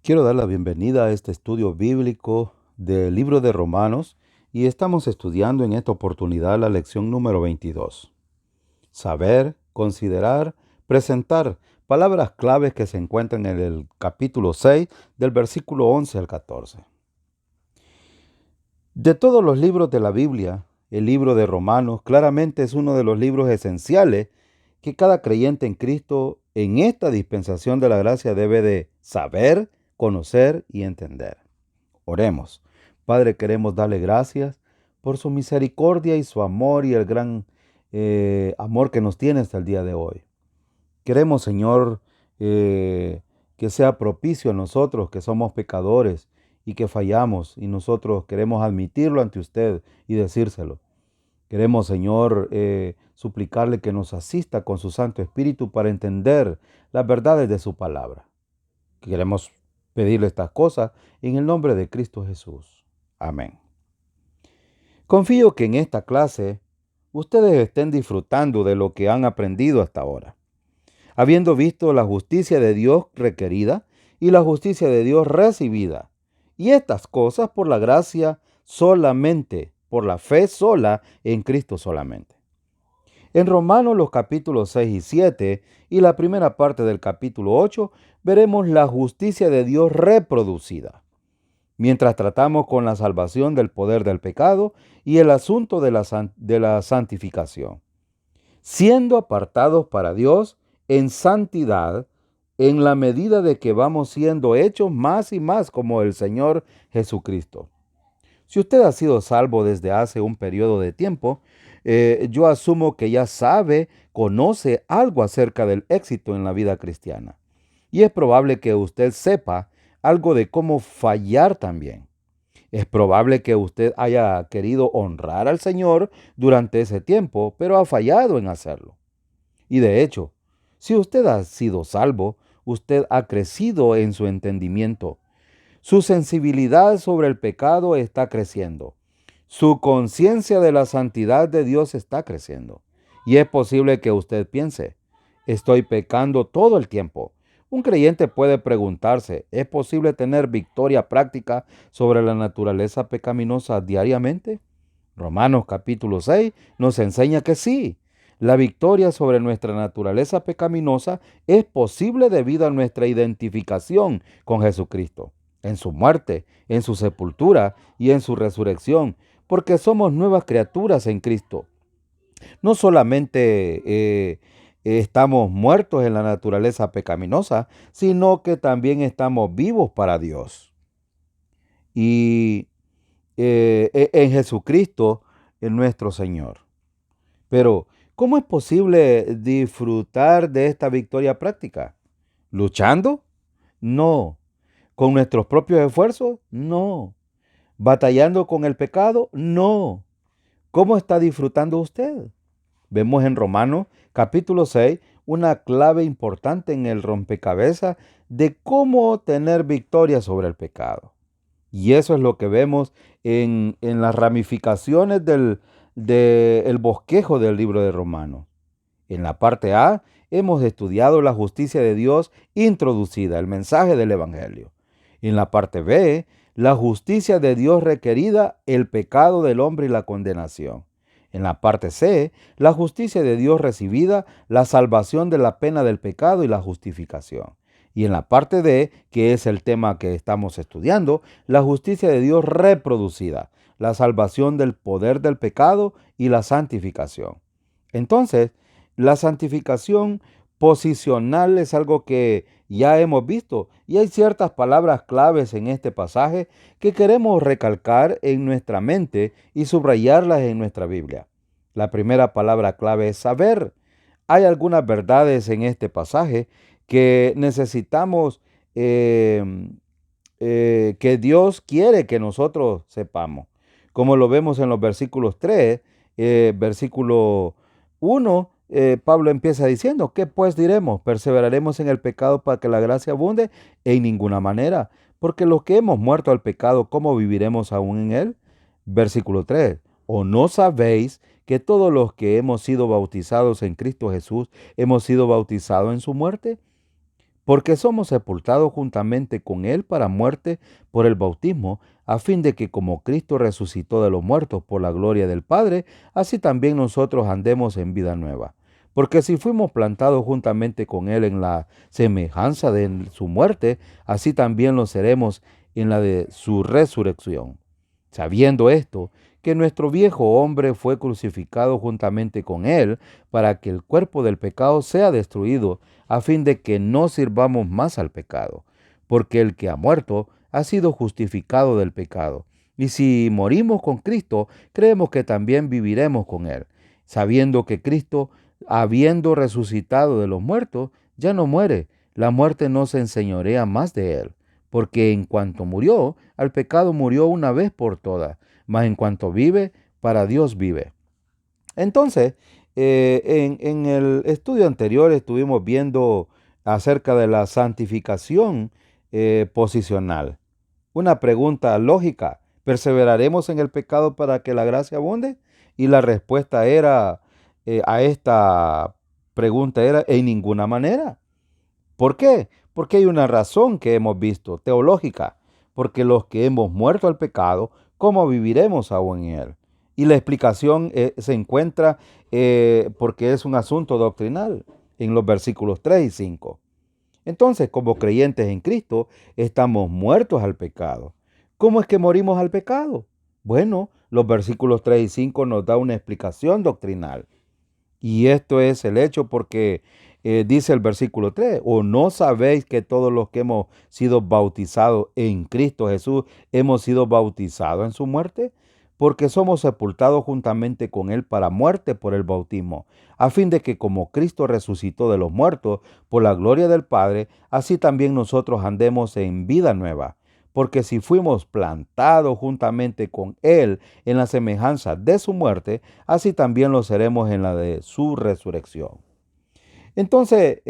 Quiero dar la bienvenida a este estudio bíblico del libro de Romanos y estamos estudiando en esta oportunidad la lección número 22. Saber, considerar, presentar, palabras claves que se encuentran en el capítulo 6 del versículo 11 al 14. De todos los libros de la Biblia, el libro de Romanos claramente es uno de los libros esenciales que cada creyente en Cristo en esta dispensación de la gracia debe de saber, conocer y entender. Oremos. Padre, queremos darle gracias por su misericordia y su amor y el gran amor que nos tiene hasta el día de hoy. Queremos, Señor, que sea propicio a nosotros que somos pecadores y que fallamos, y nosotros queremos admitirlo ante usted y decírselo. Queremos, Señor, suplicarle que nos asista con su Santo Espíritu para entender las verdades de su palabra. Queremos pedirle estas cosas en el nombre de Cristo Jesús. Amén. Confío que en esta clase ustedes estén disfrutando de lo que han aprendido hasta ahora, habiendo visto la justicia de Dios requerida y la justicia de Dios recibida. Y estas cosas por la gracia solamente, por la fe sola en Cristo solamente. En Romanos los capítulos 6 y 7 y la primera parte del capítulo 8 veremos la justicia de Dios reproducida, mientras tratamos con la salvación del poder del pecado y el asunto de la santificación, siendo apartados para Dios en santidad en la medida de que vamos siendo hechos más y más como el Señor Jesucristo. Si usted ha sido salvo desde hace un periodo de tiempo, yo asumo que ya sabe, conoce algo acerca del éxito en la vida cristiana. Y es probable que usted sepa algo de cómo fallar también. Es probable que usted haya querido honrar al Señor durante ese tiempo, pero ha fallado en hacerlo. Y de hecho, si usted ha sido salvo, usted ha crecido en su entendimiento. Su sensibilidad sobre el pecado está creciendo. Su conciencia de la santidad de Dios está creciendo. Y es posible que usted piense, estoy pecando todo el tiempo. Un creyente puede preguntarse, ¿es posible tener victoria práctica sobre la naturaleza pecaminosa diariamente? Romanos capítulo 6 nos enseña que sí. La victoria sobre nuestra naturaleza pecaminosa es posible debido a nuestra identificación con Jesucristo, en su muerte, en su sepultura y en su resurrección, porque somos nuevas criaturas en Cristo. No solamente estamos muertos en la naturaleza pecaminosa, sino que también estamos vivos para Dios. Y en Jesucristo, en nuestro Señor. Pero, ¿cómo es posible disfrutar de esta victoria práctica? ¿Luchando? No. ¿Con nuestros propios esfuerzos? No. ¿Batallando con el pecado? No. ¿Cómo está disfrutando usted? Vemos en Romanos capítulo 6 una clave importante en el rompecabezas de cómo tener victoria sobre el pecado. Y eso es lo que vemos en las ramificaciones del bosquejo del libro de Romanos. En la parte A hemos estudiado la justicia de Dios introducida, el mensaje del Evangelio. En la parte B, la justicia de Dios requerida, el pecado del hombre y la condenación. En la parte C, la justicia de Dios recibida, la salvación de la pena del pecado y la justificación. Y en la parte D, que es el tema que estamos estudiando, la justicia de Dios reproducida, la salvación del poder del pecado y la santificación. Entonces, la santificación posicional es algo que ya hemos visto y hay ciertas palabras claves en este pasaje que queremos recalcar en nuestra mente y subrayarlas en nuestra Biblia. La primera palabra clave es saber. Hay algunas verdades en este pasaje que necesitamos que Dios quiere que nosotros sepamos. Como lo vemos en los versículos 3, versículo 1, Pablo empieza diciendo, ¿qué pues diremos? ¿Perseveraremos en el pecado para que la gracia abunde? En ninguna manera, porque los que hemos muerto al pecado, ¿cómo viviremos aún en él? Versículo 3, ¿o no sabéis que todos los que hemos sido bautizados en Cristo Jesús hemos sido bautizados en su muerte? porque somos sepultados juntamente con Él para muerte por el bautismo, a fin de que como Cristo resucitó de los muertos por la gloria del Padre, así también nosotros andemos en vida nueva. Porque si fuimos plantados juntamente con Él en la semejanza de su muerte, así también lo seremos en la de su resurrección. Sabiendo esto, que nuestro viejo hombre fue crucificado juntamente con Él, para que el cuerpo del pecado sea destruido, a fin de que no sirvamos más al pecado. Porque el que ha muerto ha sido justificado del pecado. Y si morimos con Cristo, creemos que también viviremos con Él, sabiendo que Cristo, habiendo resucitado de los muertos, ya no muere. La muerte no se enseñorea más de Él, porque en cuanto murió, al pecado murió una vez por todas, mas en cuanto vive, para Dios vive. Entonces, en el estudio anterior estuvimos viendo acerca de la santificación posicional. Una pregunta lógica: ¿perseveraremos en el pecado para que la gracia abunde? Y la respuesta era a esta pregunta era: en ninguna manera. ¿Por qué? Porque hay una razón que hemos visto, teológica. Porque los que hemos muerto al pecado, ¿cómo viviremos aún en él? Y la explicación se encuentra porque es un asunto doctrinal en los versículos 3 y 5. Entonces, como creyentes en Cristo, estamos muertos al pecado. ¿Cómo es que morimos al pecado? Bueno, los versículos 3 y 5 nos da una explicación doctrinal. Y esto es el hecho porque dice el versículo 3: ¿o no sabéis que todos los que hemos sido bautizados en Cristo Jesús hemos sido bautizados en su muerte? Porque somos sepultados juntamente con Él para muerte por el bautismo, a fin de que como Cristo resucitó de los muertos por la gloria del Padre, así también nosotros andemos en vida nueva. Porque si fuimos plantados juntamente con Él en la semejanza de su muerte, así también lo seremos en la de su resurrección. Entonces,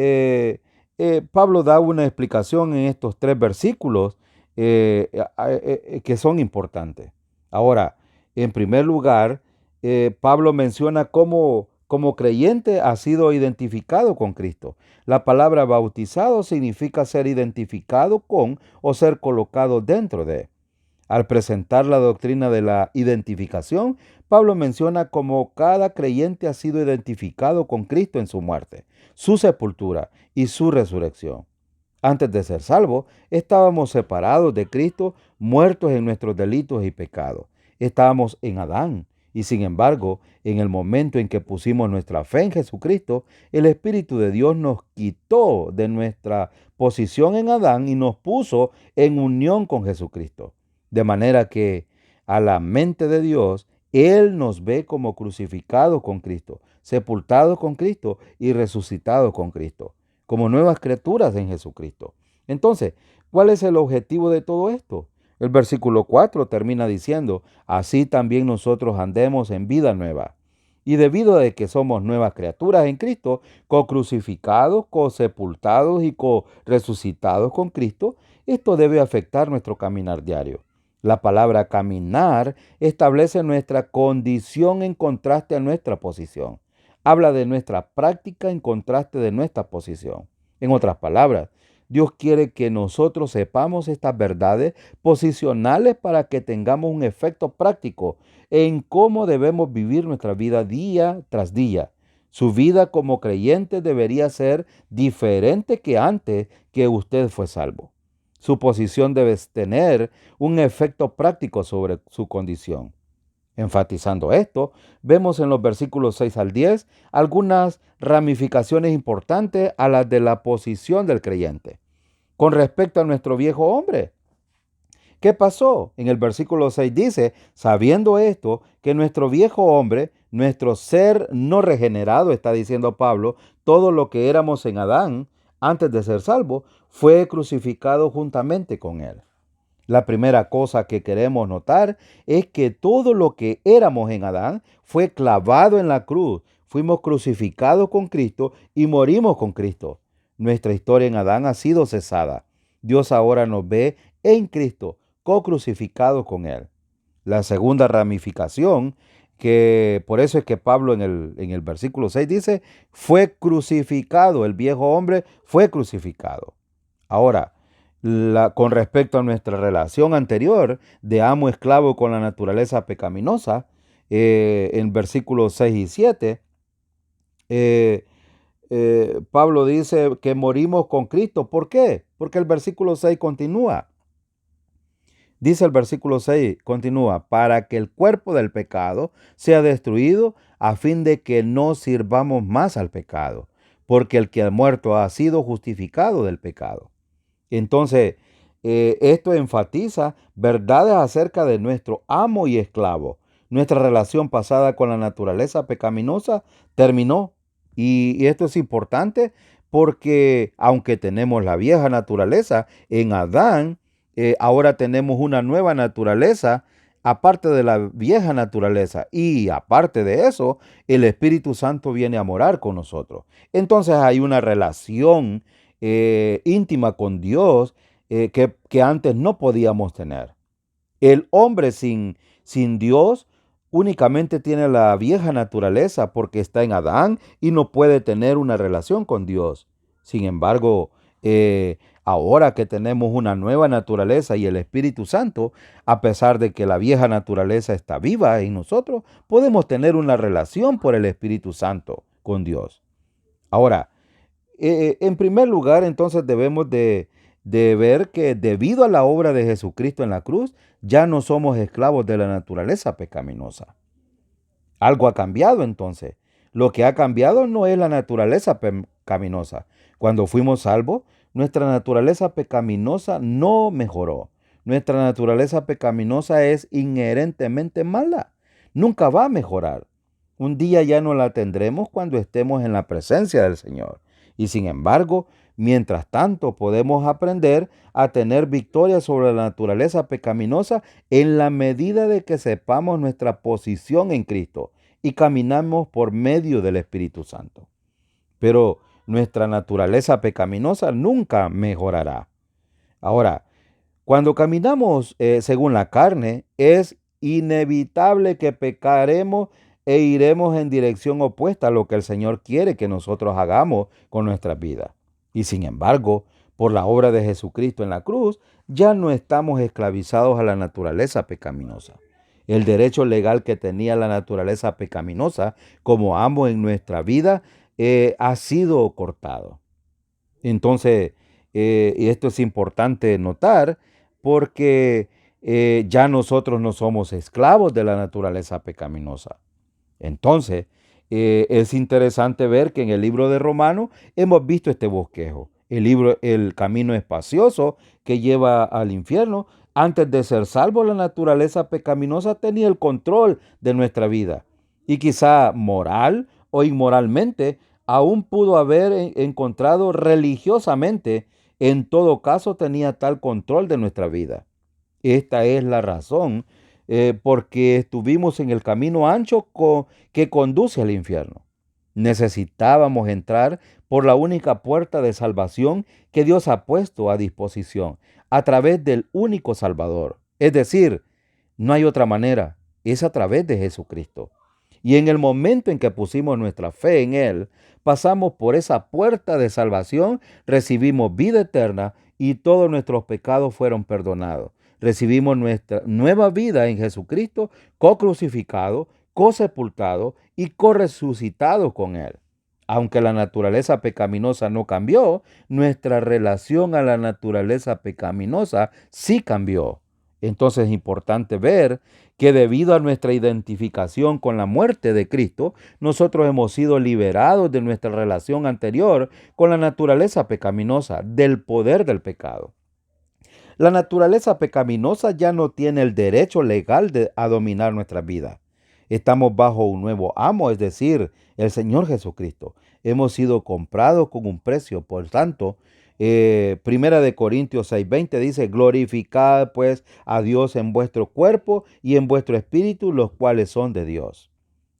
Pablo da una explicación en estos 3 versículos que son importantes. Ahora, en primer lugar, Pablo menciona cómo como creyente ha sido identificado con Cristo. La palabra bautizado significa ser identificado con o ser colocado dentro de. Al presentar la doctrina de la identificación, Pablo menciona cómo cada creyente ha sido identificado con Cristo en su muerte, su sepultura y su resurrección. Antes de ser salvos, estábamos separados de Cristo, muertos en nuestros delitos y pecados. Estábamos en Adán. Y sin embargo, en el momento en que pusimos nuestra fe en Jesucristo, el Espíritu de Dios nos quitó de nuestra posición en Adán y nos puso en unión con Jesucristo. De manera que a la mente de Dios, Él nos ve como crucificados con Cristo, sepultados con Cristo y resucitados con Cristo, como nuevas criaturas en Jesucristo. Entonces, ¿cuál es el objetivo de todo esto? El versículo 4 termina diciendo: así también nosotros andemos en vida nueva. Y debido a que somos nuevas criaturas en Cristo, co-crucificados, co-sepultados y co-resucitados con Cristo, esto debe afectar nuestro caminar diario. La palabra caminar establece nuestra condición en contraste a nuestra posición. Habla de nuestra práctica en contraste de nuestra posición. En otras palabras, Dios quiere que nosotros sepamos estas verdades posicionales para que tengamos un efecto práctico en cómo debemos vivir nuestra vida día tras día. Su vida como creyente debería ser diferente que antes que usted fue salvo. Su posición debe tener un efecto práctico sobre su condición. Enfatizando esto, vemos en los versículos 6 al 10 algunas ramificaciones importantes a las de la posición del creyente. Con respecto a nuestro viejo hombre, ¿qué pasó? En el versículo 6 dice: sabiendo esto, que nuestro viejo hombre, nuestro ser no regenerado, está diciendo Pablo, todo lo que éramos en Adán antes de ser salvo, fue crucificado juntamente con él. La primera cosa que queremos notar es que todo lo que éramos en Adán fue clavado en la cruz. Fuimos crucificados con Cristo y morimos con Cristo. Nuestra historia en Adán ha sido cesada. Dios ahora nos ve en Cristo, co-crucificado con Él. La segunda ramificación, que por eso es que Pablo en el versículo 6 dice: fue crucificado, el viejo hombre fue crucificado. Ahora, con respecto a nuestra relación anterior de amo-esclavo con la naturaleza pecaminosa, en versículos 6 y 7, eh, Pablo dice que morimos con Cristo. ¿Por qué? Porque el versículo 6 continúa. Dice el versículo 6, continúa, para que el cuerpo del pecado sea destruido a fin de que no sirvamos más al pecado, porque el que ha muerto ha sido justificado del pecado. Entonces, esto enfatiza verdades acerca de nuestro amo y esclavo. Nuestra relación pasada con la naturaleza pecaminosa terminó. Y esto es importante porque aunque tenemos la vieja naturaleza en Adán, ahora tenemos una nueva naturaleza aparte de la vieja naturaleza. Y aparte de eso, el Espíritu Santo viene a morar con nosotros. Entonces hay una relación íntima con Dios que antes no podíamos tener. El hombre sin Dios únicamente tiene la vieja naturaleza porque está en Adán y no puede tener una relación con Dios. Sin embargo, ahora que tenemos una nueva naturaleza y el Espíritu Santo, a pesar de que la vieja naturaleza está viva en nosotros, podemos tener una relación por el Espíritu Santo con Dios. Ahora, en primer lugar, entonces debemos de ver que debido a la obra de Jesucristo en la cruz, ya no somos esclavos de la naturaleza pecaminosa. Algo ha cambiado entonces. Lo que ha cambiado no es la naturaleza pecaminosa. Cuando fuimos salvos, nuestra naturaleza pecaminosa no mejoró. Nuestra naturaleza pecaminosa es inherentemente mala. Nunca va a mejorar. Un día ya no la tendremos cuando estemos en la presencia del Señor. Y sin embargo, mientras tanto podemos aprender a tener victoria sobre la naturaleza pecaminosa en la medida de que sepamos nuestra posición en Cristo y caminamos por medio del Espíritu Santo. Pero nuestra naturaleza pecaminosa nunca mejorará. Ahora, cuando caminamos según la carne, es inevitable que pecaremos e iremos en dirección opuesta a lo que el Señor quiere que nosotros hagamos con nuestras vidas. Y sin embargo, por la obra de Jesucristo en la cruz, ya no estamos esclavizados a la naturaleza pecaminosa. El derecho legal que tenía la naturaleza pecaminosa como amo en nuestra vida ha sido cortado. Entonces, y esto es importante notar porque ya nosotros no somos esclavos de la naturaleza pecaminosa. Entonces, es interesante ver que en el libro de Romanos hemos visto este bosquejo. El camino espacioso que lleva al infierno. Antes de ser salvo, la naturaleza pecaminosa tenía el control de nuestra vida. Y quizá moral o inmoralmente, aún pudo haber encontrado religiosamente, en todo caso tenía tal control de nuestra vida. Esta es la razón porque estuvimos en el camino ancho que conduce al infierno. Necesitábamos entrar por la única puerta de salvación que Dios ha puesto a disposición, a través del único Salvador. Es decir, no hay otra manera, es a través de Jesucristo. Y en el momento en que pusimos nuestra fe en Él, pasamos por esa puerta de salvación, recibimos vida eterna y todos nuestros pecados fueron perdonados. Recibimos nuestra nueva vida en Jesucristo, co-crucificado, co-sepultado y co-resucitado con Él. Aunque la naturaleza pecaminosa no cambió, nuestra relación a la naturaleza pecaminosa sí cambió. Entonces es importante ver que debido a nuestra identificación con la muerte de Cristo, nosotros hemos sido liberados de nuestra relación anterior con la naturaleza pecaminosa, del poder del pecado. La naturaleza pecaminosa ya no tiene el derecho legal a dominar nuestra vida. Estamos bajo un nuevo amo, es decir, el Señor Jesucristo. Hemos sido comprados con un precio. Por tanto, Primera de Corintios 6:20 dice, glorificad pues a Dios en vuestro cuerpo y en vuestro espíritu, los cuales son de Dios.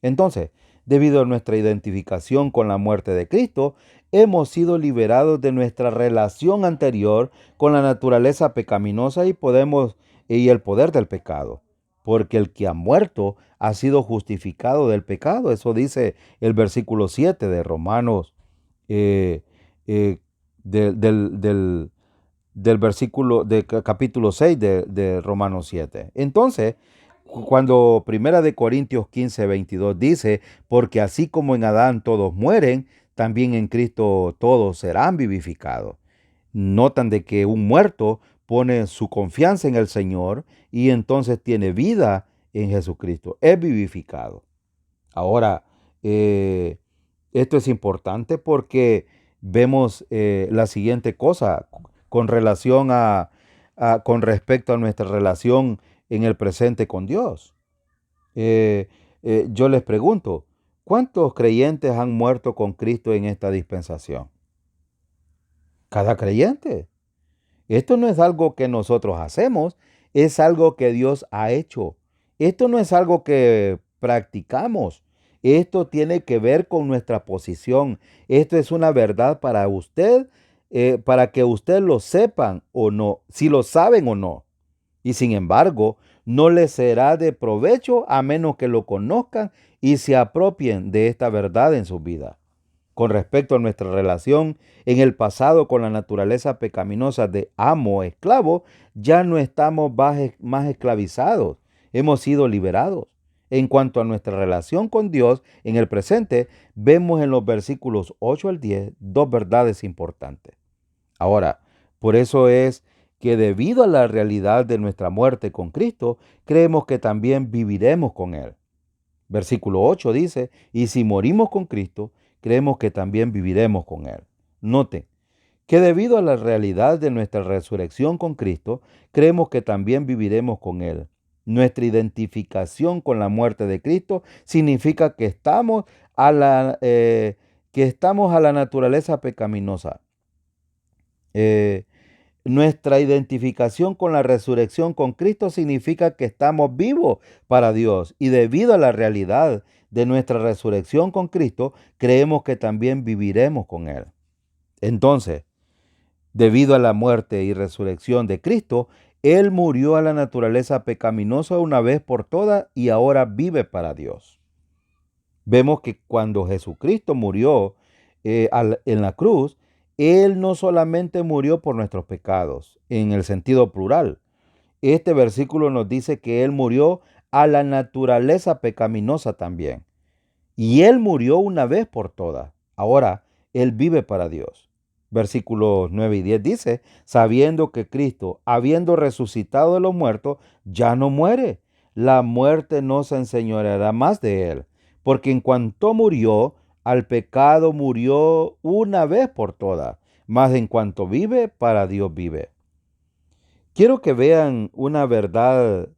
Entonces, debido a nuestra identificación con la muerte de Cristo, hemos sido liberados de nuestra relación anterior con la naturaleza pecaminosa y el poder del pecado. Porque el que ha muerto ha sido justificado del pecado. Eso dice el versículo 7 de Romanos, eh, del del versículo de capítulo 6 de Romanos 7. Entonces, cuando Primera de Corintios 15:22 dice, porque así como en Adán todos mueren, también en Cristo todos serán vivificados. Notan de que un muerto pone su confianza en el Señor y entonces tiene vida en Jesucristo, es vivificado. Ahora, esto es importante porque vemos la siguiente cosa con relación con respecto a nuestra relación en el presente con Dios. Eh, yo les pregunto, ¿cuántos creyentes han muerto con Cristo en esta dispensación? Cada creyente. Esto no es algo que nosotros hacemos, es algo que Dios ha hecho. Esto no es algo que practicamos. Esto tiene que ver con nuestra posición. Esto es una verdad para usted, para que usted lo sepan o no, si lo saben o no. Y sin embargo, no les será de provecho a menos que lo conozcan y se apropien de esta verdad en su vida. Con respecto a nuestra relación en el pasado con la naturaleza pecaminosa de amo o esclavo, ya no estamos más esclavizados, hemos sido liberados. En cuanto a nuestra relación con Dios en el presente, vemos en los versículos 8 al 10 dos verdades importantes. Ahora, por eso es que debido a la realidad de nuestra muerte con Cristo, creemos que también viviremos con Él. Versículo 8 dice, y si morimos con Cristo, creemos que también viviremos con Él. Noten que debido a la realidad de nuestra resurrección con Cristo, creemos que también viviremos con Él. Nuestra identificación con la muerte de Cristo significa que estamos a la naturaleza pecaminosa. Eh, Nuestra identificación con la resurrección con Cristo significa que estamos vivos para Dios y debido a la realidad de nuestra resurrección con Cristo, creemos que también viviremos con Él. Entonces, debido a la muerte y resurrección de Cristo, Él murió a la naturaleza pecaminosa una vez por todas y ahora vive para Dios. Vemos que cuando Jesucristo murió en la cruz, Él no solamente murió por nuestros pecados, en el sentido plural. Este versículo nos dice que Él murió a la naturaleza pecaminosa también. Y Él murió una vez por todas. Ahora, Él vive para Dios. Versículos 9 y 10 dice, sabiendo que Cristo, habiendo resucitado de los muertos, ya no muere. La muerte no se enseñoreará más de Él. Porque en cuanto murió, al pecado murió una vez por todas. Mas en cuanto vive, para Dios vive. Quiero que vean una verdad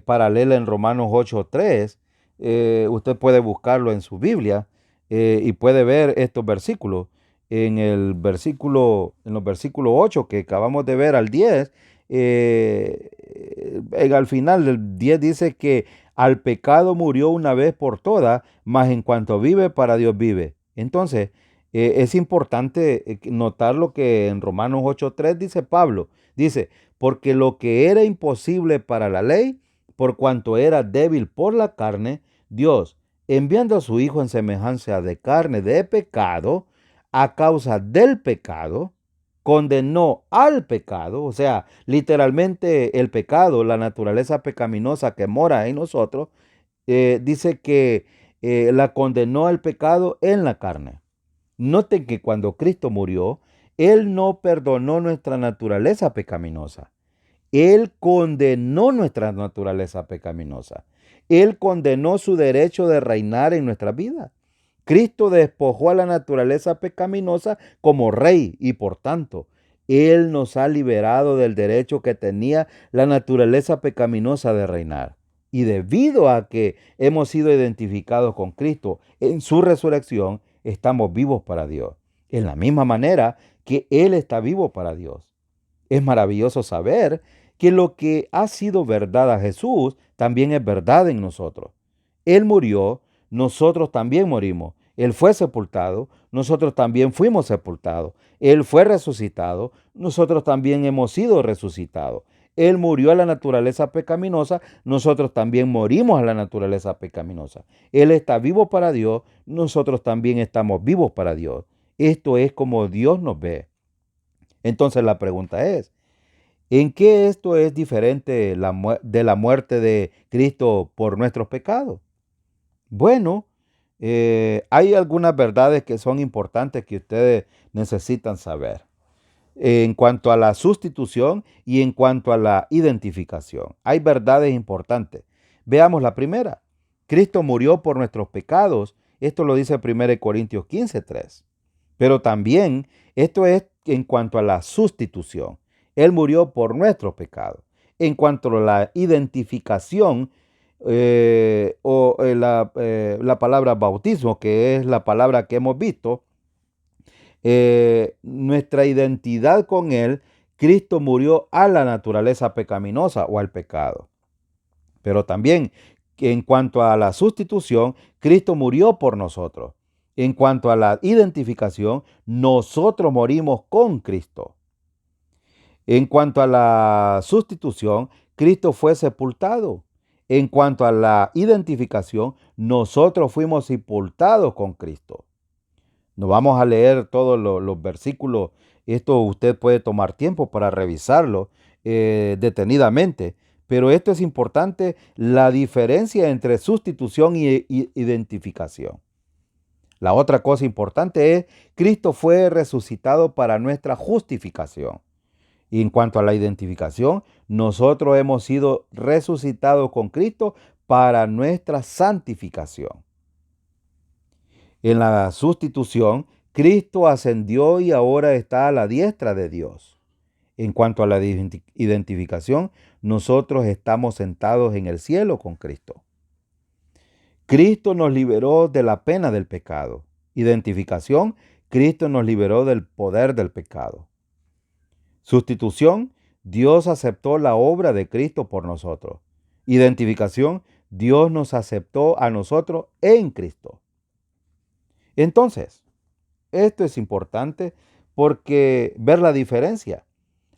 paralela en Romanos 8:3. Usted puede buscarlo en su Biblia y puede ver estos versículos. En los versículos 8 que acabamos de ver al 10, al final del 10 dice que al pecado murió una vez por todas, mas en cuanto vive, para Dios vive. Entonces, es importante notar lo que en Romanos 8:3 dice Pablo. Dice, porque lo que era imposible para la ley, por cuanto era débil por la carne, Dios, enviando a su Hijo en semejanza de carne de pecado, a causa del pecado, condenó al pecado, o sea, literalmente el pecado, la naturaleza pecaminosa que mora en nosotros, dice que la condenó al pecado en la carne. Noten que cuando Cristo murió, Él no perdonó nuestra naturaleza pecaminosa. Él condenó nuestra naturaleza pecaminosa. Él condenó su derecho de reinar en nuestra vida. Cristo despojó a la naturaleza pecaminosa como rey y por tanto, Él nos ha liberado del derecho que tenía la naturaleza pecaminosa de reinar. Y debido a que hemos sido identificados con Cristo en su resurrección, estamos vivos para Dios. En la misma manera que Él está vivo para Dios. Es maravilloso saber que lo que ha sido verdad a Jesús también es verdad en nosotros. Él murió, nosotros también morimos. Él fue sepultado, nosotros también fuimos sepultados. Él fue resucitado, nosotros también hemos sido resucitados. Él murió a la naturaleza pecaminosa, nosotros también morimos a la naturaleza pecaminosa. Él está vivo para Dios, nosotros también estamos vivos para Dios. Esto es como Dios nos ve. Entonces la pregunta es, ¿En qué esto es diferente de la muerte de Cristo por nuestros pecados? Bueno, hay algunas verdades que son importantes que ustedes necesitan saber en cuanto a la sustitución y en cuanto a la identificación. Hay verdades importantes. Veamos la primera. Cristo murió por nuestros pecados. Esto lo dice 1 Corintios 15:3. Pero también esto es en cuanto a la sustitución. Él murió por nuestros pecados. En cuanto a la identificación, la palabra bautismo, que es la palabra que hemos visto, nuestra identidad con Él, Cristo murió a la naturaleza pecaminosa o al pecado. Pero también en cuanto a la sustitución, Cristo murió por nosotros. En cuanto a la identificación, nosotros morimos con Cristo. En cuanto a la sustitución, Cristo fue sepultado. En cuanto a la identificación, nosotros fuimos sepultados con Cristo. No vamos a leer todos los versículos. Esto usted puede tomar tiempo para revisarlo detenidamente. Pero esto es importante, la diferencia entre sustitución y identificación. La otra cosa importante es, Cristo fue resucitado para nuestra justificación. Y en cuanto a la identificación, nosotros hemos sido resucitados con Cristo para nuestra santificación. En la sustitución, Cristo ascendió y ahora está a la diestra de Dios. En cuanto a la identificación, nosotros estamos sentados en el cielo con Cristo. Cristo nos liberó de la pena del pecado. Identificación, Cristo nos liberó del poder del pecado. Sustitución, Dios aceptó la obra de Cristo por nosotros. Identificación, Dios nos aceptó a nosotros en Cristo. Entonces, esto es importante porque ver la diferencia.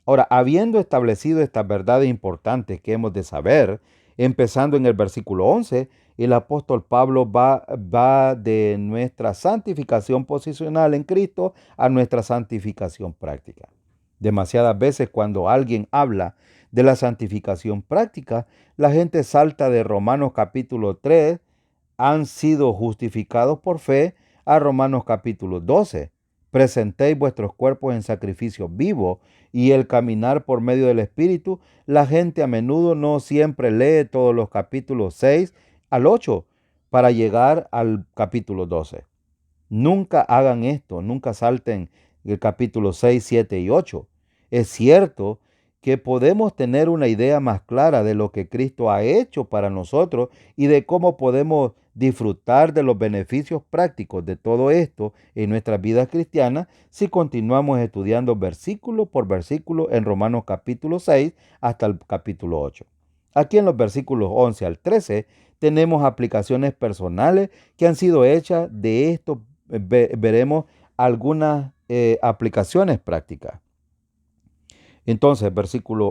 Ahora, habiendo establecido estas verdades importantes que hemos de saber, empezando en el versículo 11, el apóstol Pablo va de nuestra santificación posicional en Cristo a nuestra santificación práctica. Demasiadas veces cuando alguien habla de la santificación práctica, la gente salta de Romanos capítulo 3, han sido justificados por fe, a Romanos capítulo 12. Presentéis vuestros cuerpos en sacrificio vivo y el caminar por medio del Espíritu. La gente a menudo no siempre lee todos los capítulos 6 al 8 para llegar al capítulo 12. Nunca hagan esto, nunca salten el capítulo 6, 7 y 8. Es cierto que podemos tener una idea más clara de lo que Cristo ha hecho para nosotros y de cómo podemos disfrutar de los beneficios prácticos de todo esto en nuestras vidas cristianas si continuamos estudiando versículo por versículo en Romanos capítulo 6 hasta el capítulo 8. Aquí en los versículos 11 al 13 tenemos aplicaciones personales que han sido hechas de esto. Veremos algunas aplicaciones prácticas. Entonces,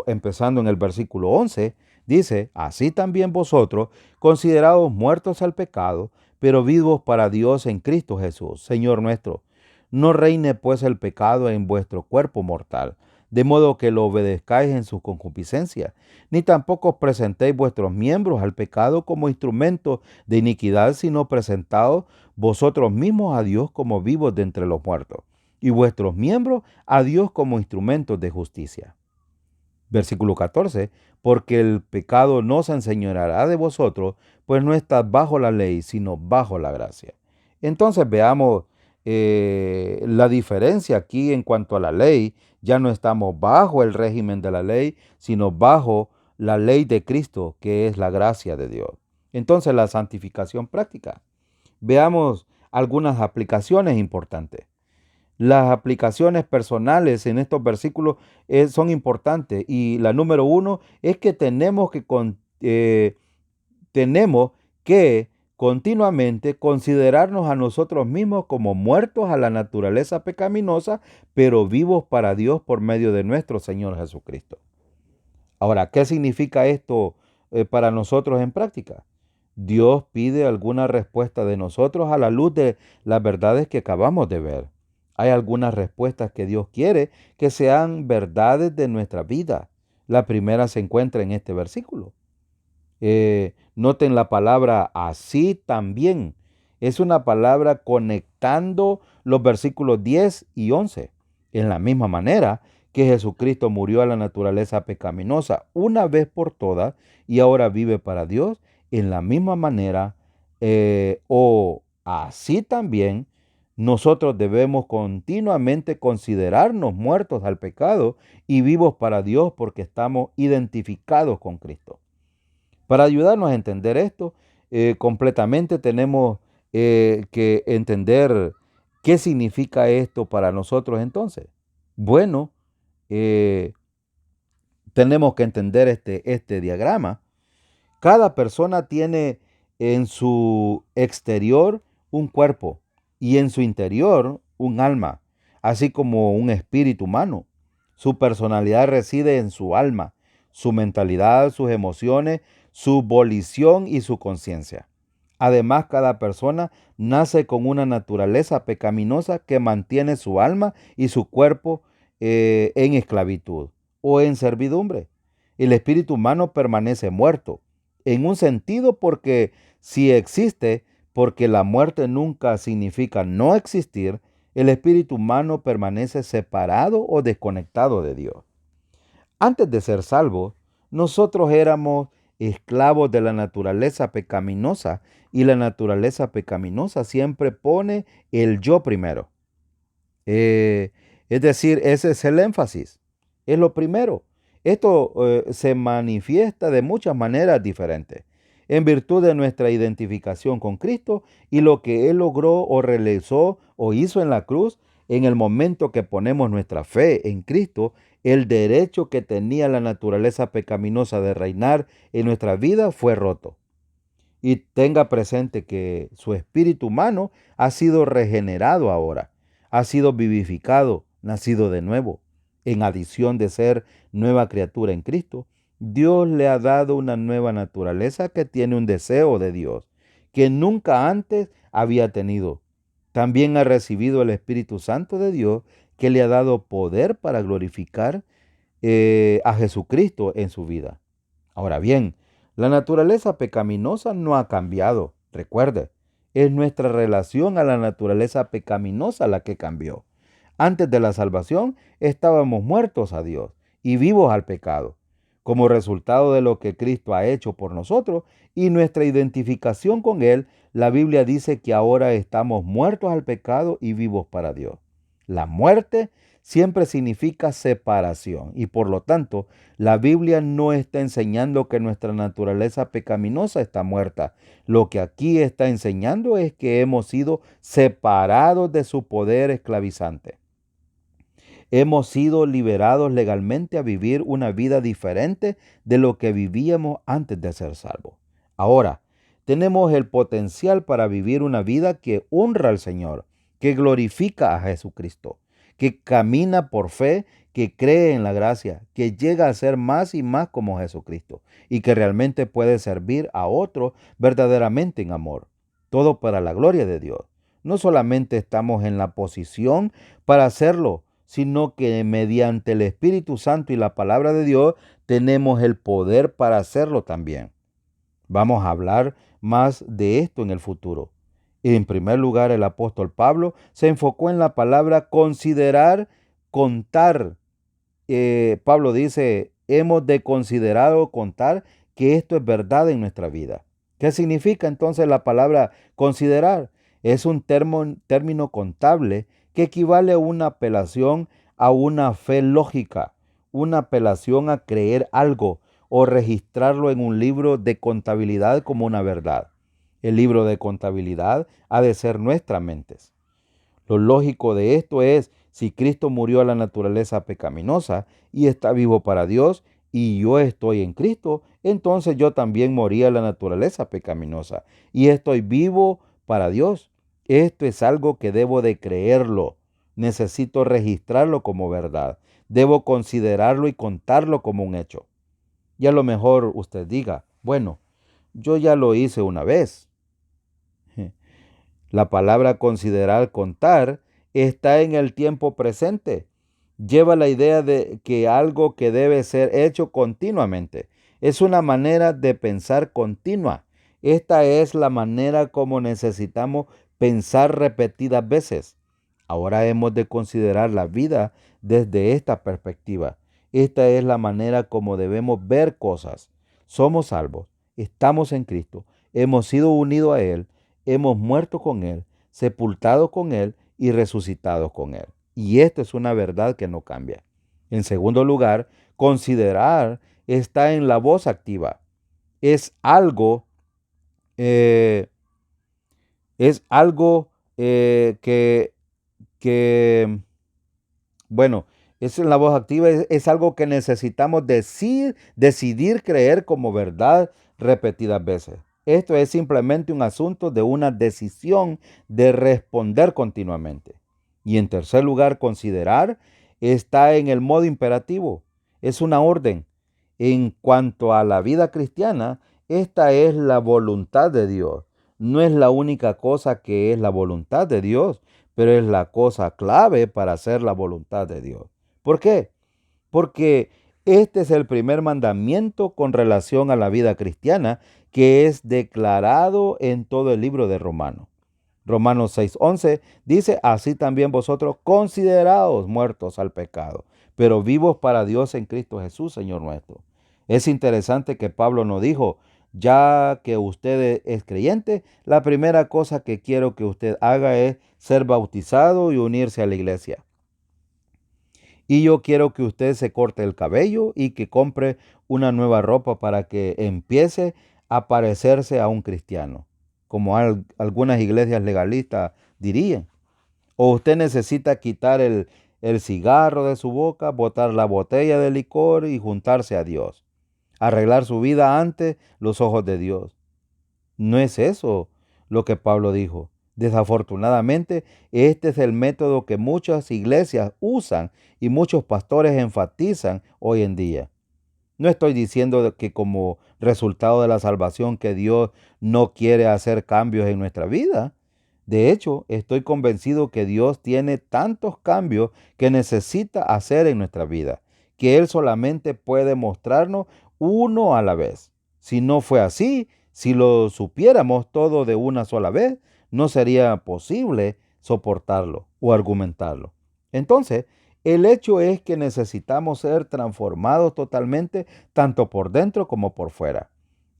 empezando en el versículo 11, dice, así también vosotros, considerados muertos al pecado, pero vivos para Dios en Cristo Jesús, Señor nuestro. No reine pues el pecado en vuestro cuerpo mortal, de modo que lo obedezcáis en su concupiscencia, ni tampoco os presentéis vuestros miembros al pecado como instrumentos de iniquidad, sino presentaos vosotros mismos a Dios como vivos de entre los muertos, y vuestros miembros a Dios como instrumentos de justicia. Versículo 14, porque el pecado no se enseñoreará de vosotros, pues no estás bajo la ley, sino bajo la gracia. Entonces veamos la diferencia aquí en cuanto a la ley. Ya no estamos bajo el régimen de la ley, sino bajo la ley de Cristo, que es la gracia de Dios. Entonces la santificación práctica. Veamos algunas aplicaciones importantes. Las aplicaciones personales en estos versículos son importantes y la número 1 es que tenemos que continuamente considerarnos a nosotros mismos como muertos a la naturaleza pecaminosa, pero vivos para Dios por medio de nuestro Señor Jesucristo. Ahora, ¿qué significa esto para nosotros en práctica? Dios pide alguna respuesta de nosotros a la luz de las verdades que acabamos de ver. Hay algunas respuestas que Dios quiere que sean verdades de nuestra vida. La primera se encuentra en este versículo. Noten la palabra así también. Es una palabra conectando los versículos 10 y 11. En la misma manera que Jesucristo murió a la naturaleza pecaminosa una vez por todas y ahora vive para Dios, en la misma manera o así también nosotros debemos continuamente considerarnos muertos al pecado y vivos para Dios porque estamos identificados con Cristo. Para ayudarnos a entender esto completamente, tenemos que entender qué significa esto para nosotros entonces. Bueno, eh, tenemos que entender este diagrama. Cada persona tiene en su exterior un cuerpo y en su interior un alma, así como un espíritu humano. Su personalidad reside en su alma, su mentalidad, sus emociones, su volición y su conciencia. Además, cada persona nace con una naturaleza pecaminosa que mantiene su alma y su cuerpo en esclavitud o en servidumbre. El espíritu humano permanece muerto, en un sentido porque si existe, porque la muerte nunca significa no existir, el espíritu humano permanece separado o desconectado de Dios. Antes de ser salvos, nosotros éramos esclavos de la naturaleza pecaminosa y la naturaleza pecaminosa siempre pone el yo primero. Es decir, ese es el énfasis, es lo primero. Esto se manifiesta de muchas maneras diferentes, en virtud de nuestra identificación con Cristo y lo que Él logró o realizó o hizo en la cruz. En el momento que ponemos nuestra fe en Cristo, el derecho que tenía la naturaleza pecaminosa de reinar en nuestra vida fue roto. Y tenga presente que su espíritu humano ha sido regenerado ahora, ha sido vivificado, nacido de nuevo. En adición de ser nueva criatura en Cristo, Dios le ha dado una nueva naturaleza que tiene un deseo de Dios, que nunca antes había tenido. También ha recibido el Espíritu Santo de Dios, que le ha dado poder para glorificar a Jesucristo en su vida. Ahora bien, la naturaleza pecaminosa no ha cambiado. Recuerde, es nuestra relación a la naturaleza pecaminosa la que cambió. Antes de la salvación estábamos muertos a Dios y vivos al pecado, como resultado de lo que Cristo ha hecho por nosotros y nuestra identificación con Él. La Biblia dice que ahora estamos muertos al pecado y vivos para Dios. La muerte siempre significa separación y por lo tanto la Biblia no está enseñando que nuestra naturaleza pecaminosa está muerta. Lo que aquí está enseñando es que hemos sido separados de su poder esclavizante. Hemos sido liberados legalmente a vivir una vida diferente de lo que vivíamos antes de ser salvos. Ahora, tenemos el potencial para vivir una vida que honra al Señor, que glorifica a Jesucristo, que camina por fe, que cree en la gracia, que llega a ser más y más como Jesucristo y que realmente puede servir a otros verdaderamente en amor. Todo para la gloria de Dios. No solamente estamos en la posición para hacerlo, sino que mediante el Espíritu Santo y la palabra de Dios tenemos el poder para hacerlo también. Vamos a hablar más de esto en el futuro. En primer lugar, el apóstol Pablo se enfocó en la palabra considerar, contar. Pablo dice, hemos de considerar o contar que esto es verdad en nuestra vida. ¿Qué significa entonces la palabra considerar? Es un término contable que equivale a una apelación a una fe lógica, una apelación a creer algo o registrarlo en un libro de contabilidad como una verdad. El libro de contabilidad ha de ser nuestras mentes. Lo lógico de esto es, si Cristo murió a la naturaleza pecaminosa y está vivo para Dios, y yo estoy en Cristo, entonces yo también morí a la naturaleza pecaminosa y estoy vivo para Dios. Esto es algo que debo de creerlo. Necesito registrarlo como verdad. Debo considerarlo y contarlo como un hecho. Y a lo mejor usted diga, bueno, yo ya lo hice una vez. La palabra considerar, contar, está en el tiempo presente. lleva la idea de que algo que debe ser hecho continuamente. Es una manera de pensar continua. Esta es la manera como necesitamos pensar repetidas veces. Ahora hemos de considerar la vida desde esta perspectiva. Esta es la manera como debemos ver cosas. Somos salvos, estamos en Cristo, hemos sido unidos a Él, hemos muerto con Él, sepultados con Él y resucitados con Él. Y esto es una verdad que no cambia. En segundo lugar, considerar está en la voz activa. Es algo, eh, es algo que, bueno, es en la voz activa, es algo que necesitamos decidir creer como verdad repetidas veces. Esto es simplemente un asunto de una decisión de responder continuamente. Y en tercer lugar, considerar está en el modo imperativo. Es una orden. En cuanto a la vida cristiana, esta es la voluntad de Dios. No es la única cosa que es la voluntad de Dios, pero es la cosa clave para hacer la voluntad de Dios. ¿Por qué? Porque este es el primer mandamiento con relación a la vida cristiana que es declarado en todo el libro de Romanos. Romanos 6:11 dice, así también vosotros consideraos muertos al pecado, pero vivos para Dios en Cristo Jesús, Señor nuestro. Es interesante que Pablo nos dijo, ya que usted es creyente, la primera cosa que quiero que usted haga es ser bautizado y unirse a la iglesia. Y yo quiero que usted se corte el cabello y que compre una nueva ropa para que empiece a parecerse a un cristiano, como algunas iglesias legalistas dirían. O usted necesita quitar el cigarro de su boca, botar la botella de licor y juntarse a Dios. Arreglar su vida ante los ojos de Dios. No es eso lo que Pablo dijo. Desafortunadamente, este es el método que muchas iglesias usan y muchos pastores enfatizan hoy en día. No estoy diciendo que como resultado de la salvación que Dios no quiere hacer cambios en nuestra vida. De hecho, estoy convencido que Dios tiene tantos cambios que necesita hacer en nuestra vida, que Él solamente puede mostrarnos uno a la vez. Si no fue así, si lo supiéramos todo de una sola vez, no sería posible soportarlo o argumentarlo. Entonces, el hecho es que necesitamos ser transformados totalmente, tanto por dentro como por fuera.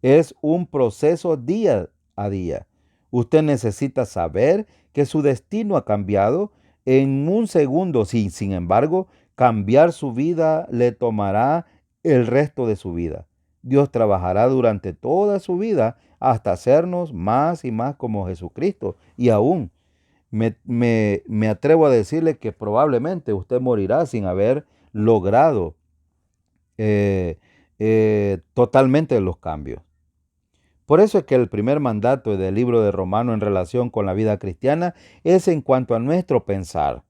Es un proceso día a día. Usted necesita saber que su destino ha cambiado en un segundo. Sin embargo, cambiar su vida le tomará el resto de su vida. Dios trabajará durante toda su vida hasta hacernos más y más como Jesucristo. Y aún me atrevo a decirle que probablemente usted morirá sin haber logrado totalmente los cambios. Por eso es que el primer mandato del libro de Romanos en relación con la vida cristiana es en cuanto a nuestro pensar,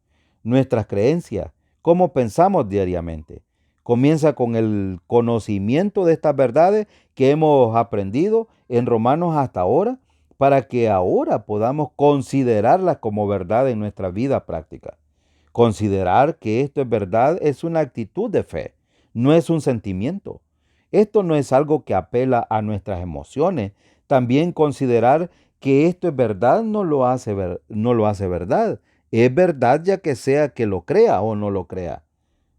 nuestras creencias, cómo pensamos diariamente. Comienza con el conocimiento de estas verdades que hemos aprendido en Romanos hasta ahora, para que ahora podamos considerarlas como verdad en nuestra vida práctica. Considerar que esto es verdad es una actitud de fe, no es un sentimiento. Esto no es algo que apela a nuestras emociones. También considerar que esto es verdad no lo hace verdad. Es verdad ya que sea que lo crea o no lo crea,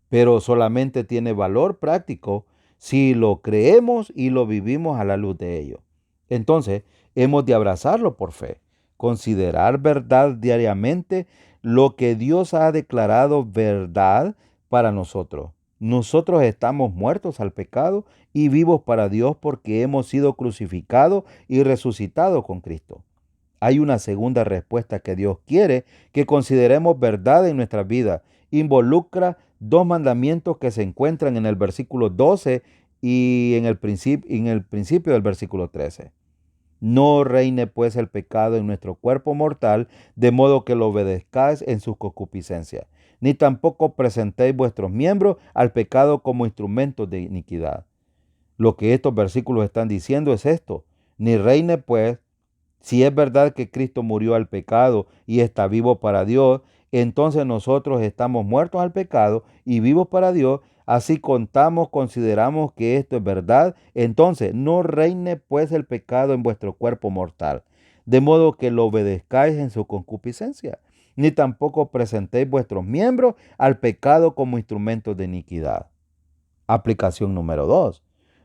pero solamente tiene valor práctico si lo creemos y lo vivimos a la luz de ello. Entonces, hemos de abrazarlo por fe, considerar verdad diariamente lo que Dios ha declarado verdad para nosotros. Nosotros estamos muertos al pecado y vivos para Dios porque hemos sido crucificados y resucitados con Cristo. Hay una segunda respuesta que Dios quiere que consideremos verdad en nuestra vida. Involucra dos mandamientos que se encuentran en el versículo 12 y en el principio del versículo 13. No reine pues el pecado en nuestro cuerpo mortal, de modo que lo obedezcáis en sus concupiscencias, ni tampoco presentéis vuestros miembros al pecado como instrumentos de iniquidad. Lo que estos versículos están diciendo es esto: ni reine pues, si es verdad que Cristo murió al pecado y está vivo para Dios, entonces nosotros estamos muertos al pecado y vivos para Dios. Así consideramos que esto es verdad. Entonces, no reine pues el pecado en vuestro cuerpo mortal, de modo que lo obedezcáis en su concupiscencia, ni tampoco presentéis vuestros miembros al pecado como instrumentos de iniquidad. Aplicación número 2.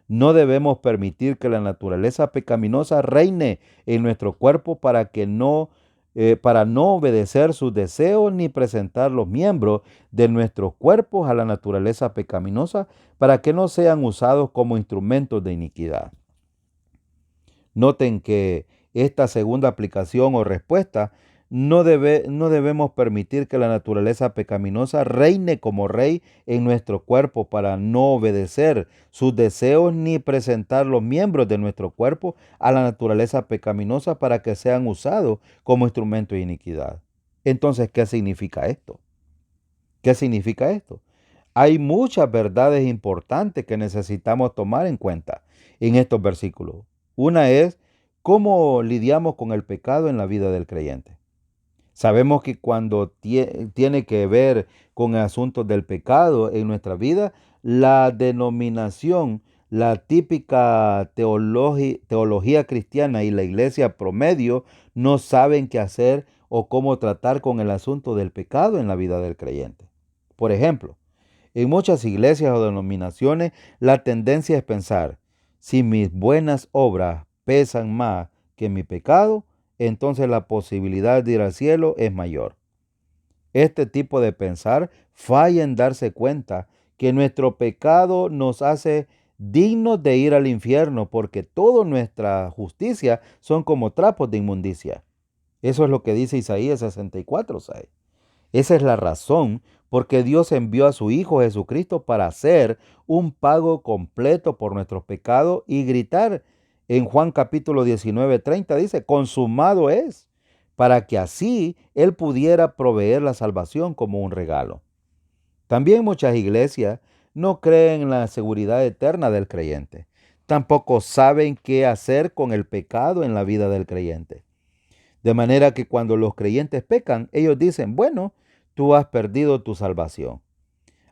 No debemos permitir que la naturaleza pecaminosa reine en nuestro cuerpo para no obedecer sus deseos ni presentar los miembros de nuestros cuerpos a la naturaleza pecaminosa para que no sean usados como instrumentos de iniquidad. Noten que esta segunda aplicación o respuesta no debemos permitir que la naturaleza pecaminosa reine como rey en nuestro cuerpo para no obedecer sus deseos ni presentar los miembros de nuestro cuerpo a la naturaleza pecaminosa para que sean usados como instrumento de iniquidad. Entonces, ¿qué significa esto? ¿Qué significa esto? Hay muchas verdades importantes que necesitamos tomar en cuenta en estos versículos. Una es cómo lidiamos con el pecado en la vida del creyente. Sabemos que cuando tiene que ver con asuntos del pecado en nuestra vida, la denominación, la típica teología cristiana y la iglesia promedio no saben qué hacer o cómo tratar con el asunto del pecado en la vida del creyente. Por ejemplo, en muchas iglesias o denominaciones, la tendencia es pensar, si mis buenas obras pesan más que mi pecado, entonces la posibilidad de ir al cielo es mayor. Este tipo de pensar falla en darse cuenta que nuestro pecado nos hace dignos de ir al infierno porque toda nuestra justicia son como trapos de inmundicia. Eso es lo que dice Isaías 64:6. Esa es la razón porque Dios envió a su Hijo Jesucristo para hacer un pago completo por nuestros pecados y gritar en Juan capítulo 19:30 dice, consumado es, para que así Él pudiera proveer la salvación como un regalo. También muchas iglesias no creen en la seguridad eterna del creyente. Tampoco saben qué hacer con el pecado en la vida del creyente. De manera que cuando los creyentes pecan, ellos dicen, bueno, tú has perdido tu salvación.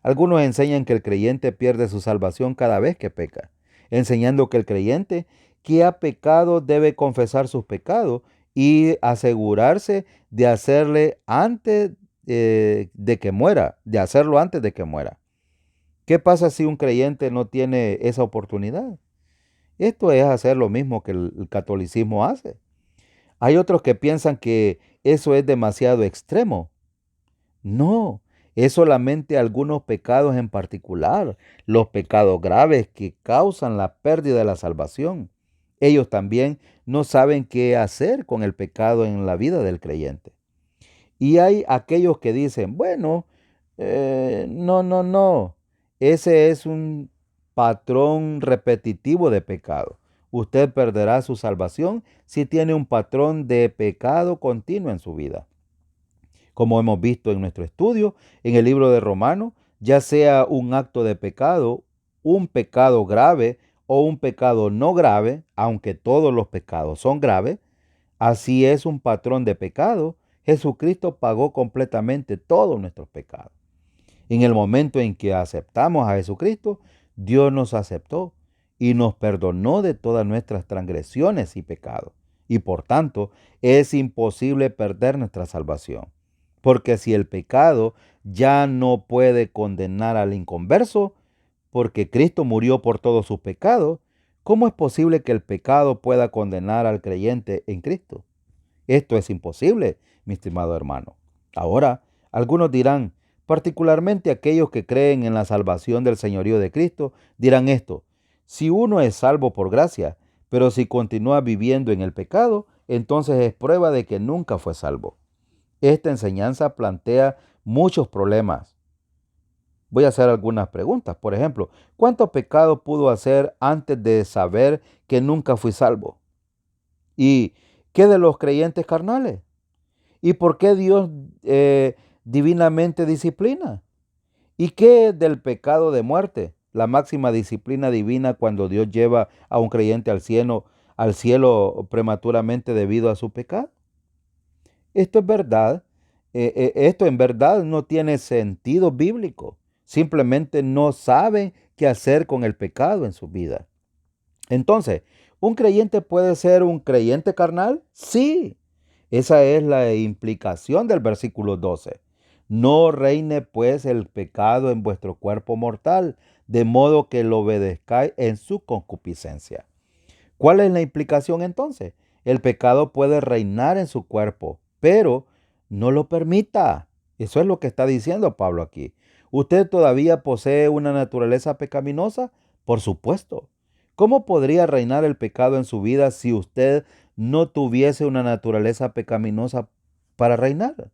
Algunos enseñan que el creyente pierde su salvación cada vez que peca, enseñando que el creyente que ha pecado debe confesar sus pecados y asegurarse de hacerle antes de que muera, de hacerlo antes de que muera. ¿Qué pasa si un creyente no tiene esa oportunidad? Esto es hacer lo mismo que el catolicismo hace. Hay otros que piensan que eso es demasiado extremo. No, es solamente algunos pecados en particular, los pecados graves que causan la pérdida de la salvación. Ellos también no saben qué hacer con el pecado en la vida del creyente. Y hay aquellos que dicen, bueno, no, ese es un patrón repetitivo de pecado. Usted perderá su salvación si tiene un patrón de pecado continuo en su vida. Como hemos visto en nuestro estudio, en el libro de Romanos, ya sea un acto de pecado, un pecado grave o un pecado no grave, aunque todos los pecados son graves, así es un patrón de pecado. Jesucristo pagó completamente todos nuestros pecados. En el momento en que aceptamos a Jesucristo, Dios nos aceptó y nos perdonó de todas nuestras transgresiones y pecados. Y por tanto, es imposible perder nuestra salvación. Porque si el pecado ya no puede condenar al inconverso, porque Cristo murió por todos sus pecados, ¿cómo es posible que el pecado pueda condenar al creyente en Cristo? Esto es imposible, mi estimado hermano. Ahora, algunos dirán, particularmente aquellos que creen en la salvación del señorío de Cristo, dirán esto, si uno es salvo por gracia, pero si continúa viviendo en el pecado, entonces es prueba de que nunca fue salvo. Esta enseñanza plantea muchos problemas. Voy a hacer algunas preguntas. Por ejemplo, ¿cuántos pecados pudo hacer antes de saber que nunca fui salvo? ¿Y qué de los creyentes carnales? ¿Y por qué Dios divinamente disciplina? ¿Y qué del pecado de muerte? La máxima disciplina divina cuando Dios lleva a un creyente al cielo prematuramente debido a su pecado. Esto es verdad esto en verdad no tiene sentido bíblico. Simplemente no saben qué hacer con el pecado en su vida. Entonces, ¿un creyente puede ser un creyente carnal? Sí. Esa es la implicación del versículo 12. No reine pues el pecado en vuestro cuerpo mortal, de modo que lo obedezcáis en su concupiscencia. ¿Cuál es la implicación entonces? El pecado puede reinar en su cuerpo, pero no lo permita. Eso es lo que está diciendo Pablo aquí. ¿Usted todavía posee una naturaleza pecaminosa? Por supuesto. ¿Cómo podría reinar el pecado en su vida si usted no tuviese una naturaleza pecaminosa para reinar?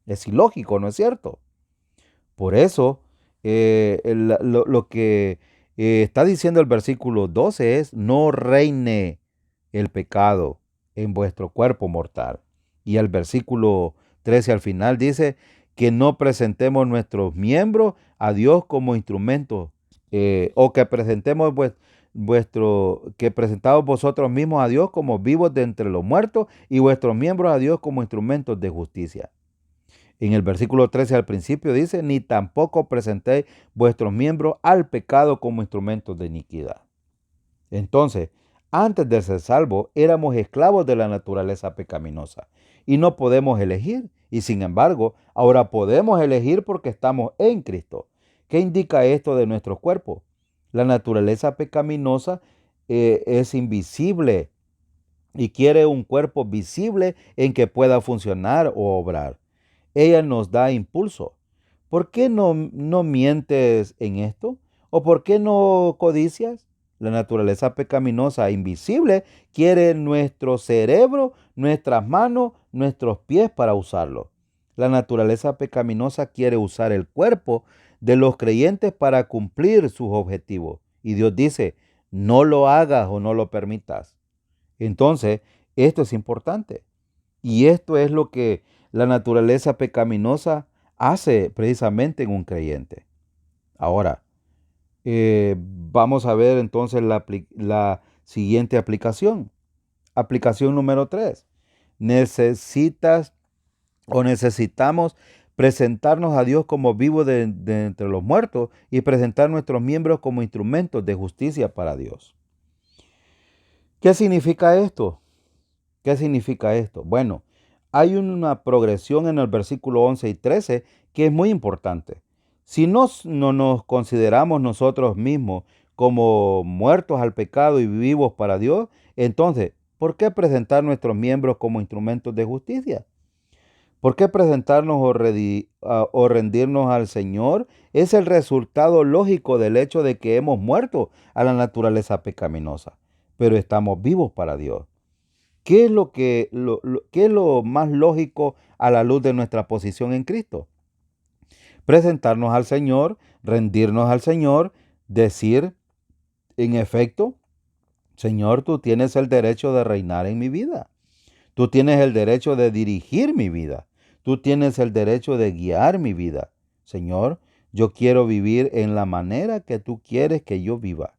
Es ilógico, ¿no es cierto? Por eso, lo que está diciendo el versículo 12 es, no reine el pecado en vuestro cuerpo mortal. Y el versículo 13 al final dice que no presentemos nuestros miembros a Dios como instrumentos, o que presentemos que presentaos vosotros mismos a Dios como vivos de entre los muertos y vuestros miembros a Dios como instrumentos de justicia. En el versículo 13 al principio dice, ni tampoco presentéis vuestros miembros al pecado como instrumentos de iniquidad. Entonces, antes de ser salvos, éramos esclavos de la naturaleza pecaminosa y no podemos elegir. Y sin embargo, ahora podemos elegir porque estamos en Cristo. ¿Qué indica esto de nuestros cuerpos? La naturaleza pecaminosa es invisible y quiere un cuerpo visible en que pueda funcionar o obrar. Ella nos da impulso. ¿Por qué no mientes en esto? ¿O por qué no codicias? La naturaleza pecaminosa invisible quiere nuestro cerebro, nuestras manos, nuestros pies para usarlo. La naturaleza pecaminosa quiere usar el cuerpo de los creyentes para cumplir sus objetivos. Y Dios dice, no lo hagas o no lo permitas. Entonces, esto es importante. Y esto es lo que la naturaleza pecaminosa hace precisamente en un creyente. Ahora, vamos a ver entonces la siguiente aplicación. Aplicación número 3. Necesitas o necesitamos presentarnos a Dios como vivo de entre los muertos y presentar nuestros miembros como instrumentos de justicia para Dios. ¿Qué significa esto? ¿Qué significa esto? Bueno, hay una progresión en el versículo 11 y 13 que es muy importante. Si no nos consideramos nosotros mismos como muertos al pecado y vivos para Dios, entonces, ¿por qué presentar nuestros miembros como instrumentos de justicia? ¿Por qué presentarnos o rendirnos al Señor? Es el resultado lógico del hecho de que hemos muerto a la naturaleza pecaminosa, pero estamos vivos para Dios. ¿Qué es qué es lo más lógico a la luz de nuestra posición en Cristo? Presentarnos al Señor, rendirnos al Señor, decir, en efecto, Señor, tú tienes el derecho de reinar en mi vida. Tú tienes el derecho de dirigir mi vida. Tú tienes el derecho de guiar mi vida. Señor, yo quiero vivir en la manera que tú quieres que yo viva.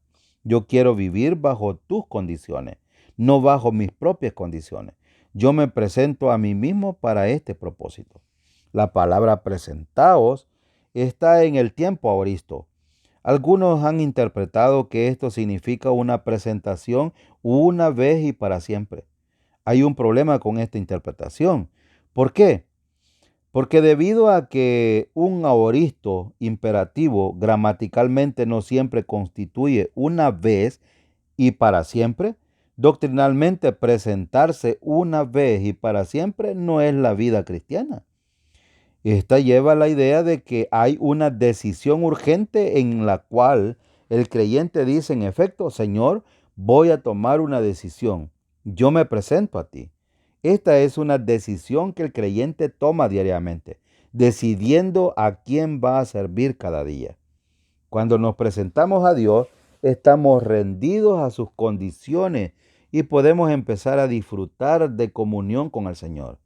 Yo quiero vivir bajo tus condiciones, no bajo mis propias condiciones. Yo me presento a mí mismo para este propósito. La palabra presentaos está en el tiempo aoristo. Algunos han interpretado que esto significa una presentación una vez y para siempre. Hay un problema con esta interpretación. ¿Por qué? Porque debido a que un aoristo imperativo gramaticalmente no siempre constituye una vez y para siempre, doctrinalmente presentarse una vez y para siempre no es la vida cristiana. Esta lleva la idea de que hay una decisión urgente en la cual el creyente dice en efecto, Señor, voy a tomar una decisión. Yo me presento a ti. Esta es una decisión que el creyente toma diariamente, decidiendo a quién va a servir cada día. Cuando nos presentamos a Dios, estamos rendidos a sus condiciones y podemos empezar a disfrutar de comunión con el Señor.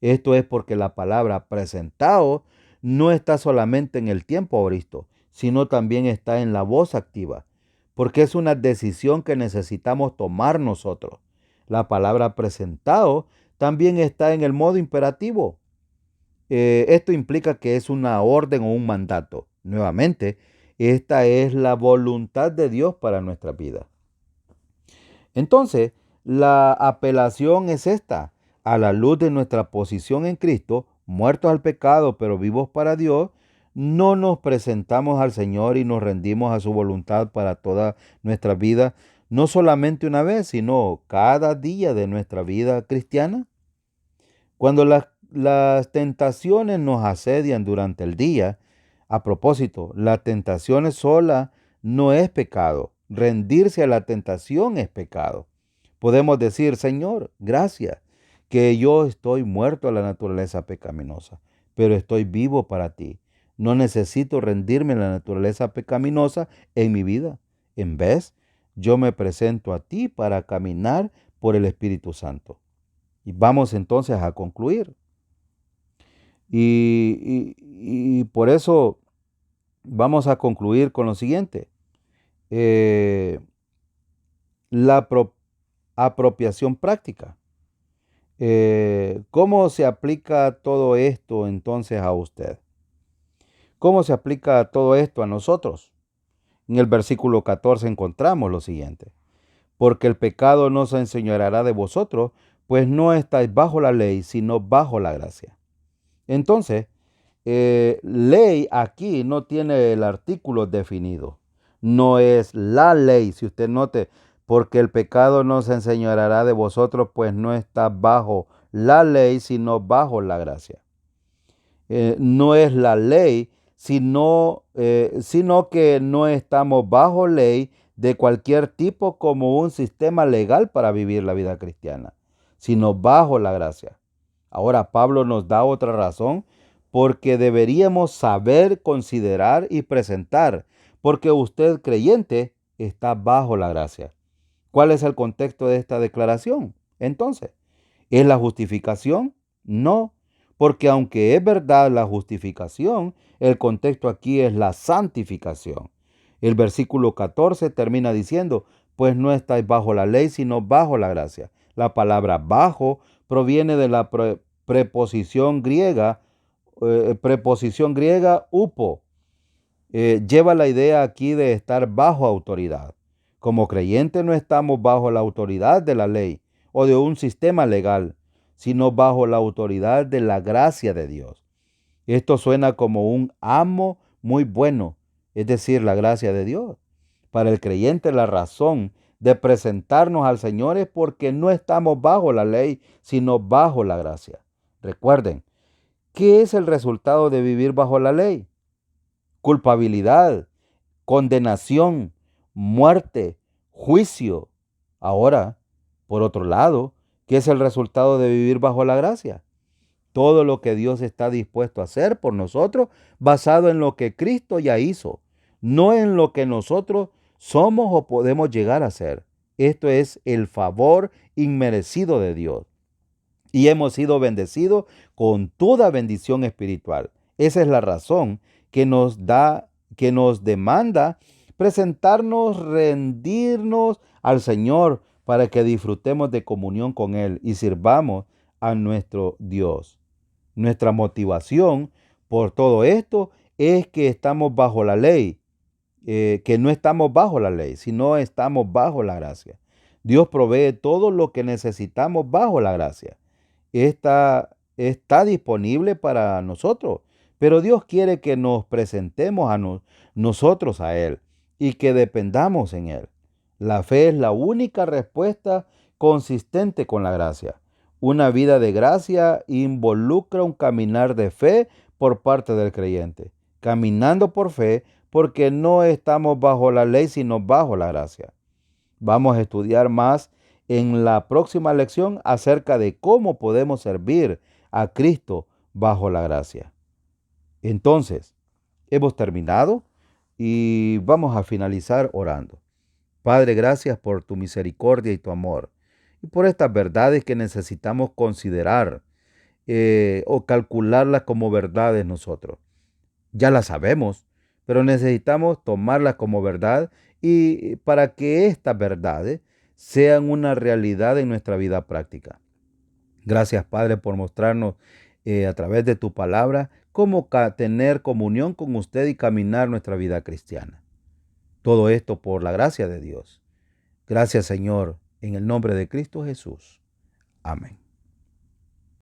Esto es porque la palabra presentado no está solamente en el tiempo aoristo, sino también está en la voz activa, porque es una decisión que necesitamos tomar nosotros. La palabra presentado también está en el modo imperativo. Esto implica que es una orden o un mandato. Nuevamente, esta es la voluntad de Dios para nuestra vida. Entonces, la apelación es esta. A la luz de nuestra posición en Cristo, muertos al pecado pero vivos para Dios, no nos presentamos al Señor y nos rendimos a su voluntad para toda nuestra vida, no solamente una vez, sino cada día de nuestra vida cristiana. Cuando las tentaciones nos asedian durante el día, a propósito, la tentación sola no es pecado. Rendirse a la tentación es pecado. Podemos decir, Señor, gracias, que yo estoy muerto a la naturaleza pecaminosa, pero estoy vivo para ti. No necesito rendirme a la naturaleza pecaminosa en mi vida. En vez, yo me presento a ti para caminar por el Espíritu Santo. Y vamos entonces a concluir. Y por eso vamos a concluir con lo siguiente. Eh, la apropiación práctica. ¿Cómo se aplica todo esto entonces a usted? ¿Cómo se aplica todo esto a nosotros? En el versículo 14 encontramos lo siguiente. Porque el pecado no se enseñoreará de vosotros, pues no estáis bajo la ley, sino bajo la gracia. Entonces, ley aquí no tiene el artículo definido. No es la ley, si usted note, porque el pecado no se enseñoreará de vosotros, pues no está bajo la ley, sino bajo la gracia. No es la ley, sino que no estamos bajo ley de cualquier tipo como un sistema legal para vivir la vida cristiana, sino bajo la gracia. Ahora Pablo nos da otra razón porque deberíamos saber, considerar y presentar, porque usted creyente está bajo la gracia. ¿Cuál es el contexto de esta declaración? Entonces, ¿es la justificación? No, porque aunque es verdad la justificación, el contexto aquí es la santificación. El versículo 14 termina diciendo, pues no estáis bajo la ley, sino bajo la gracia. La palabra bajo proviene de la preposición griega upo. Lleva la idea aquí de estar bajo autoridad. Como creyentes no estamos bajo la autoridad de la ley o de un sistema legal, sino bajo la autoridad de la gracia de Dios. Esto suena como un amo muy bueno, es decir, la gracia de Dios. Para el creyente la razón de presentarnos al Señor es porque no estamos bajo la ley, sino bajo la gracia. Recuerden, ¿qué es el resultado de vivir bajo la ley? Culpabilidad, condenación, muerte, juicio. Ahora, por otro lado, ¿qué es el resultado de vivir bajo la gracia? Todo lo que Dios está dispuesto a hacer por nosotros basado en lo que Cristo ya hizo, no en lo que nosotros somos o podemos llegar a ser. Esto es el favor inmerecido de Dios. Y hemos sido bendecidos con toda bendición espiritual. Esa es la razón que nos demanda presentarnos, rendirnos al Señor para que disfrutemos de comunión con Él y sirvamos a nuestro Dios. Nuestra motivación por todo esto es que estamos bajo la ley, que no estamos bajo la ley, sino estamos bajo la gracia. Dios provee todo lo que necesitamos bajo la gracia. Está disponible para nosotros, pero Dios quiere que nos presentemos a nosotros a Él y que dependamos en Él. La fe es la única respuesta consistente con la gracia. Una vida de gracia involucra un caminar de fe por parte del creyente, caminando por fe porque no estamos bajo la ley, sino bajo la gracia. Vamos a estudiar más en la próxima lección acerca de cómo podemos servir a Cristo bajo la gracia. Entonces, hemos terminado y vamos a finalizar orando. Padre, gracias por tu misericordia y tu amor y por estas verdades que necesitamos considerar o calcularlas como verdades nosotros. Ya las sabemos, pero necesitamos tomarlas como verdad y para que estas verdades sean una realidad en nuestra vida práctica. Gracias, Padre, por mostrarnos a través de tu palabra, cómo tener comunión con usted y caminar nuestra vida cristiana. Todo esto por la gracia de Dios. Gracias, Señor, en el nombre de Cristo Jesús. Amén.